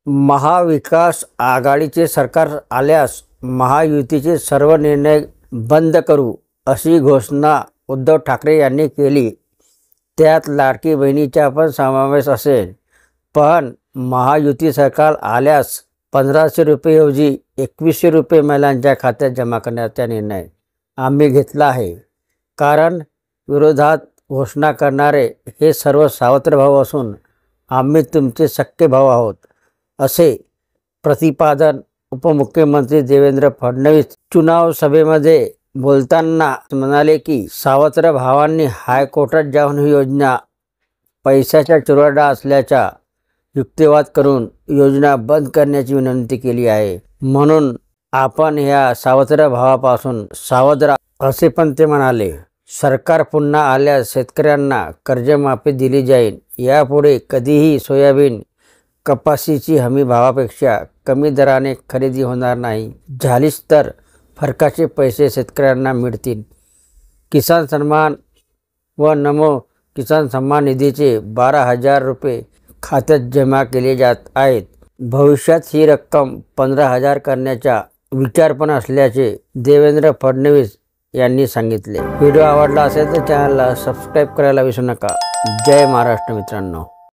महाविकास आघाडीचे सरकार आल्यास महायुतीचे सर्व निर्णय बंद करू अशी घोषणा उद्धव ठाकरे यांनी केली। त्यात लाडकी बहिणीचा पण समावेश असेल। पण महायुती सरकार आल्यास 1500 रुपयेऐवजी 2100 रुपये महिलांच्या खात्यात जमा करण्याचा निर्णय आम्ही घेतला आहे। कारण विरोधात घोषणा करणारे हे सर्व सावत्र भाऊ असून आम्ही तुमचे सख्खे भाऊ आहोत, असे प्रतिपादन उपमुख्यमंत्री देवेंद्र फडणवीस चुनाव सभेमध्ये बोलताना म्हणाले की सावत्र भावांनी हायकोर्टात जाऊन ही योजना पैशाचा चुराडा असल्याचा युक्तिवाद करून योजना बंद करण्याची विनंती केली आहे। म्हणून आपण ह्या सावत्र भावापासून सावध राहा, असे पण ते म्हणाले। सरकार पुन्हा आल्यास शेतकऱ्यांना कर्जमाफी दिली जाईल। यापुढे कधीही सोयाबीन कपाशीची हमी भावापेक्षा कमी दराने खरेदी होणार नाही। झालीच तर फरकाचे पैसे शेतकऱ्यांना मिळतील। किसान सन्मान व नमो किसान सन्मान निधीचे 12,000 रुपये खात्यात जमा केले जात आहेत। भविष्यात ही रक्कम 15,000 करण्याचा विचार पण असल्याचे देवेंद्र फडणवीस यांनी सांगितले। व्हिडिओ आवडला असेल तर चॅनलला सबस्क्राईब करायला विसरू नका। जय महाराष्ट्र मित्रांनो।